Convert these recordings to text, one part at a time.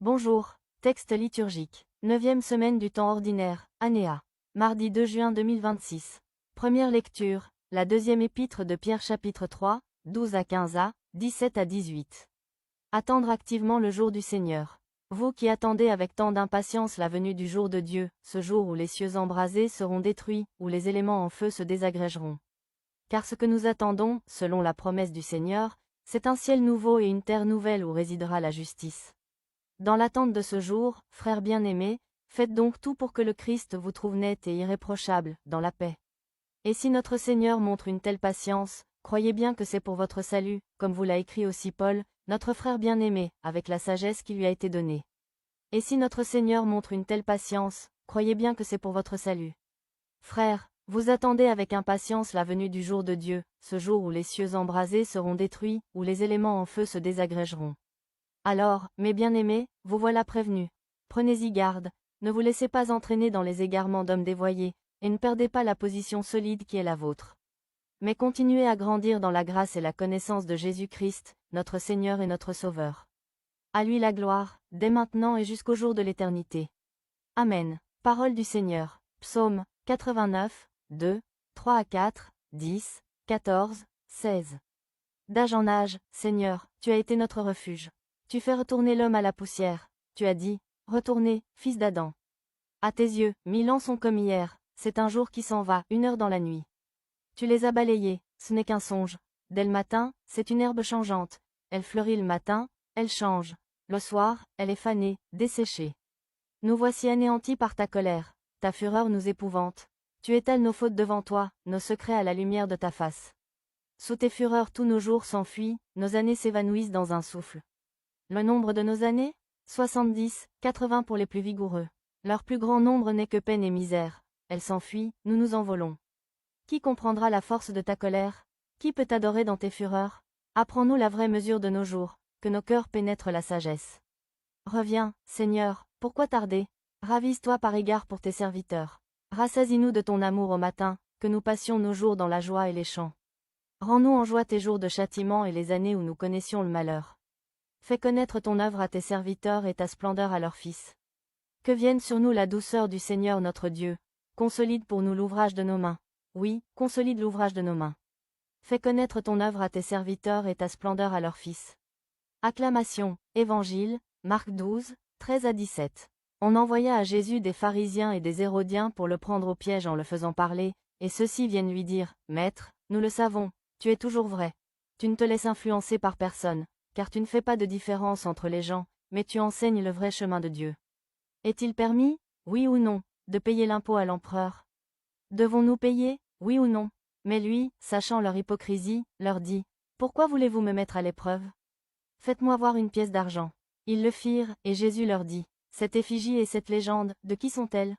Bonjour, texte liturgique. 9e semaine du temps ordinaire, année A. Mardi 2 juin 2026. Première lecture, la deuxième épître de Pierre chapitre 3, 12 à 15a, 17 à 18. Attendre activement le jour du Seigneur. Vous qui attendez avec tant d'impatience la venue du jour de Dieu, ce jour où les cieux embrasés seront détruits, où les éléments en feu se désagrégeront. Car ce que nous attendons, selon la promesse du Seigneur, c'est un ciel nouveau et une terre nouvelle où résidera la justice. Dans l'attente de ce jour, frères bien-aimés, faites donc tout pour que le Christ vous trouve net et irréprochable, dans la paix. Et si notre Seigneur montre une telle patience, croyez bien que c'est pour votre salut, comme vous l'a écrit aussi Paul, notre frère bien-aimé, avec la sagesse qui lui a été donnée. Et si notre Seigneur montre une telle patience, croyez bien que c'est pour votre salut. Frères, vous attendez avec impatience la venue du jour de Dieu, ce jour où les cieux embrasés seront détruits, où les éléments en feu se désagrégeront. Alors, mes bien-aimés, vous voilà prévenus. Prenez-y garde, ne vous laissez pas entraîner dans les égarements d'hommes dévoyés, et ne perdez pas la position solide qui est la vôtre. Mais continuez à grandir dans la grâce et la connaissance de Jésus-Christ, notre Seigneur et notre Sauveur. À lui la gloire, dès maintenant et jusqu'au jour de l'éternité. Amen. Parole du Seigneur. Psaume 89, 2, 3 à 4, 10, 14, 16. D'âge en âge, Seigneur, tu as été notre refuge. Tu fais retourner l'homme à la poussière. Tu as dit, retournez, fils d'Adam. À tes yeux, 1000 ans sont comme hier, c'est un jour qui s'en va, 1 heure dans la nuit. Tu les as balayés, ce n'est qu'un songe. Dès le matin, c'est une herbe changeante. Elle fleurit le matin, elle change. Le soir, elle est fanée, desséchée. Nous voici anéantis par ta colère. Ta fureur nous épouvante. Tu étales nos fautes devant toi, nos secrets à la lumière de ta face. Sous tes fureurs tous nos jours s'enfuient, nos années s'évanouissent dans un souffle. Le nombre de nos années 70, 80 pour les plus vigoureux. Leur plus grand nombre n'est que peine et misère. Elles s'enfuient, nous nous envolons. Qui comprendra la force de ta colère? Qui peut t'adorer dans tes fureurs? Apprends-nous la vraie mesure de nos jours, que nos cœurs pénètrent la sagesse. Reviens, Seigneur, pourquoi tarder? Ravise-toi par égard pour tes serviteurs. Rassasie-nous de ton amour au matin, que nous passions nos jours dans la joie et les chants. Rends-nous en joie tes jours de châtiment et les années où nous connaissions le malheur. Fais connaître ton œuvre à tes serviteurs et ta splendeur à leurs fils. Que vienne sur nous la douceur du Seigneur notre Dieu. Consolide pour nous l'ouvrage de nos mains. Oui, consolide l'ouvrage de nos mains. Fais connaître ton œuvre à tes serviteurs et ta splendeur à leurs fils. Acclamation, Évangile, Marc 12, 13 à 17. On envoya à Jésus des pharisiens et des hérodiens pour le prendre au piège en le faisant parler, et ceux-ci viennent lui dire, Maître, nous le savons, tu es toujours vrai. Tu ne te laisses influencer par personne, car tu ne fais pas de différence entre les gens, mais tu enseignes le vrai chemin de Dieu. Est-il permis, oui ou non, de payer l'impôt à l'empereur? Devons-nous payer, oui ou non? Mais lui, sachant leur hypocrisie, leur dit, Pourquoi voulez-vous me mettre à l'épreuve? Faites-moi voir une pièce d'argent. Ils le firent, et Jésus leur dit, Cette effigie et cette légende, de qui sont-elles?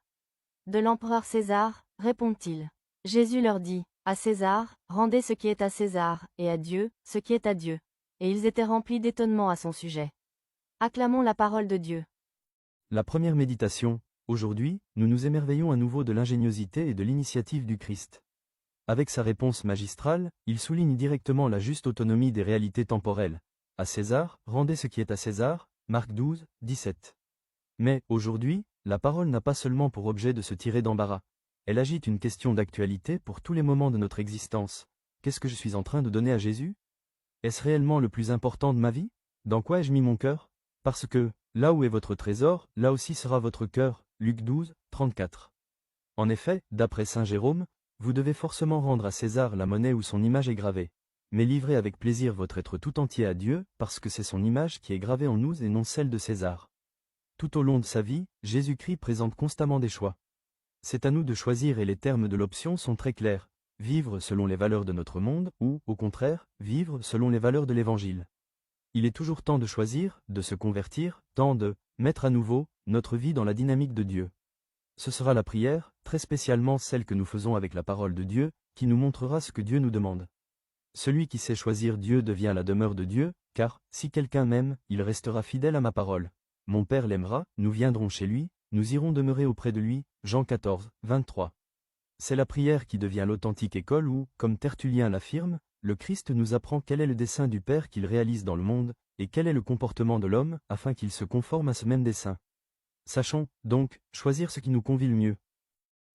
De l'empereur César, répondent-ils. Jésus leur dit, À César, rendez ce qui est à César, et à Dieu, ce qui est à Dieu. Et ils étaient remplis d'étonnement à son sujet. Acclamons la parole de Dieu. La première méditation. Aujourd'hui, nous nous émerveillons à nouveau de l'ingéniosité et de l'initiative du Christ. Avec sa réponse magistrale, il souligne directement la juste autonomie des réalités temporelles. À César, rendez ce qui est à César, Marc 12, 17. Mais, aujourd'hui, la parole n'a pas seulement pour objet de se tirer d'embarras. Elle agite une question d'actualité pour tous les moments de notre existence. Qu'est-ce que je suis en train de donner à Jésus? Est-ce réellement le plus important de ma vie? Dans quoi ai-je mis mon cœur? Parce que, là où est votre trésor, là aussi sera votre cœur. Luc 12, 34. En effet, d'après saint Jérôme, vous devez forcément rendre à César la monnaie où son image est gravée. Mais livrez avec plaisir votre être tout entier à Dieu, parce que c'est son image qui est gravée en nous et non celle de César. Tout au long de sa vie, Jésus-Christ présente constamment des choix. C'est à nous de choisir et les termes de l'option sont très clairs. Vivre selon les valeurs de notre monde ou, au contraire, vivre selon les valeurs de l'Évangile. Il est toujours temps de choisir, de se convertir, temps de mettre à nouveau notre vie dans la dynamique de Dieu. Ce sera la prière, très spécialement celle que nous faisons avec la parole de Dieu, qui nous montrera ce que Dieu nous demande. Celui qui sait choisir Dieu devient la demeure de Dieu, car, si quelqu'un m'aime, il restera fidèle à ma parole. Mon Père l'aimera, nous viendrons chez lui, nous irons demeurer auprès de lui. Jean 14, 23. C'est la prière qui devient l'authentique école où, comme Tertullien l'affirme, le Christ nous apprend quel est le dessein du Père qu'il réalise dans le monde, et quel est le comportement de l'homme, afin qu'il se conforme à ce même dessein. Sachons, donc, choisir ce qui nous convient le mieux.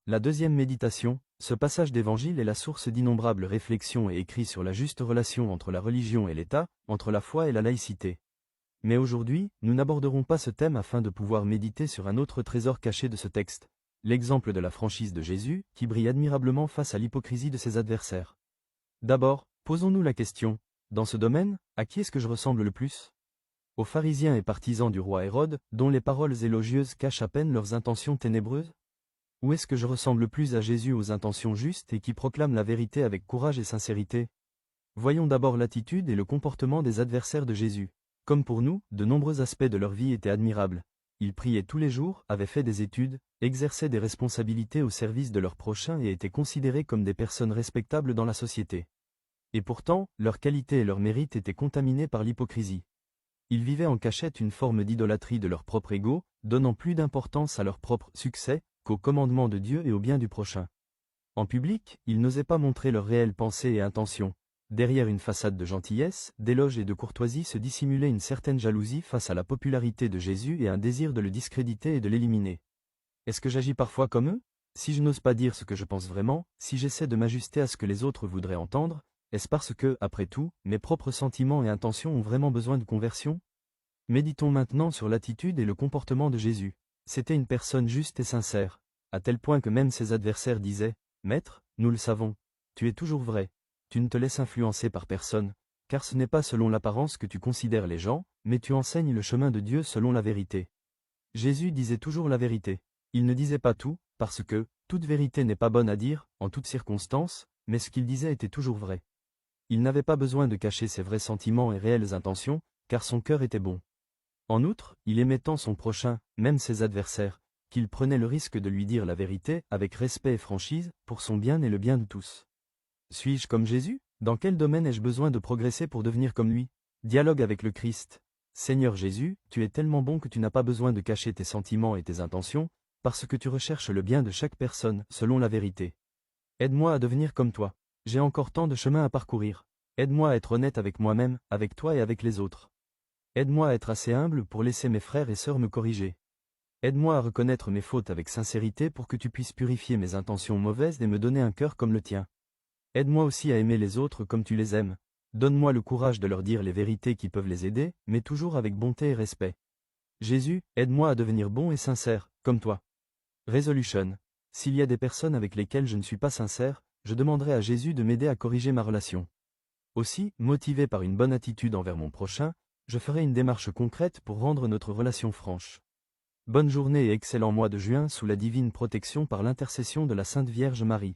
La deuxième méditation, ce passage d'évangile est la source d'innombrables réflexions et écrits sur la juste relation entre la religion et l'État, entre la foi et la laïcité. Mais aujourd'hui, nous n'aborderons pas ce thème afin de pouvoir méditer sur un autre trésor caché de ce texte, l'exemple de la franchise de Jésus, qui brille admirablement face à l'hypocrisie de ses adversaires. D'abord, posons-nous la question, dans ce domaine, à qui est-ce que je ressemble le plus ? Aux pharisiens et partisans du roi Hérode, dont les paroles élogieuses cachent à peine leurs intentions ténébreuses ? Ou est-ce que je ressemble plus à Jésus aux intentions justes et qui proclame la vérité avec courage et sincérité ? Voyons d'abord l'attitude et le comportement des adversaires de Jésus. Comme pour nous, de nombreux aspects de leur vie étaient admirables. Ils priaient tous les jours, avaient fait des études, exerçaient des responsabilités au service de leurs prochains et étaient considérés comme des personnes respectables dans la société. Et pourtant, leurs qualités et leurs mérites étaient contaminés par l'hypocrisie. Ils vivaient en cachette une forme d'idolâtrie de leur propre ego, donnant plus d'importance à leur propre succès qu'au commandement de Dieu et au bien du prochain. En public, ils n'osaient pas montrer leurs réelles pensées et intentions. Derrière une façade de gentillesse, d'éloge et de courtoisie se dissimulait une certaine jalousie face à la popularité de Jésus et un désir de le discréditer et de l'éliminer. Est-ce que j'agis parfois comme eux ? Si je n'ose pas dire ce que je pense vraiment, si j'essaie de m'ajuster à ce que les autres voudraient entendre, est-ce parce que, après tout, mes propres sentiments et intentions ont vraiment besoin de conversion ? Méditons maintenant sur l'attitude et le comportement de Jésus. C'était une personne juste et sincère, à tel point que même ses adversaires disaient « Maître, nous le savons, tu es toujours vrai, tu ne te laisses influencer par personne, car ce n'est pas selon l'apparence que tu considères les gens, mais tu enseignes le chemin de Dieu selon la vérité. » Jésus disait toujours la vérité. Il ne disait pas tout, parce que toute vérité n'est pas bonne à dire, en toutes circonstances, mais ce qu'il disait était toujours vrai. Il n'avait pas besoin de cacher ses vrais sentiments et réelles intentions, car son cœur était bon. En outre, il aimait tant son prochain, même ses adversaires, qu'il prenait le risque de lui dire la vérité avec respect et franchise, pour son bien et le bien de tous. Suis-je comme Jésus ? Dans quel domaine ai-je besoin de progresser pour devenir comme lui ? Dialogue avec le Christ. Seigneur Jésus, tu es tellement bon que tu n'as pas besoin de cacher tes sentiments et tes intentions, parce que tu recherches le bien de chaque personne, selon la vérité. Aide-moi à devenir comme toi. J'ai encore tant de chemin à parcourir. Aide-moi à être honnête avec moi-même, avec toi et avec les autres. Aide-moi à être assez humble pour laisser mes frères et sœurs me corriger. Aide-moi à reconnaître mes fautes avec sincérité pour que tu puisses purifier mes intentions mauvaises et me donner un cœur comme le tien. Aide-moi aussi à aimer les autres comme tu les aimes. Donne-moi le courage de leur dire les vérités qui peuvent les aider, mais toujours avec bonté et respect. Jésus, aide-moi à devenir bon et sincère, comme toi. Résolution. S'il y a des personnes avec lesquelles je ne suis pas sincère, je demanderai à Jésus de m'aider à corriger ma relation. Aussi, motivé par une bonne attitude envers mon prochain, je ferai une démarche concrète pour rendre notre relation franche. Bonne journée et excellent mois de juin sous la divine protection par l'intercession de la Sainte Vierge Marie.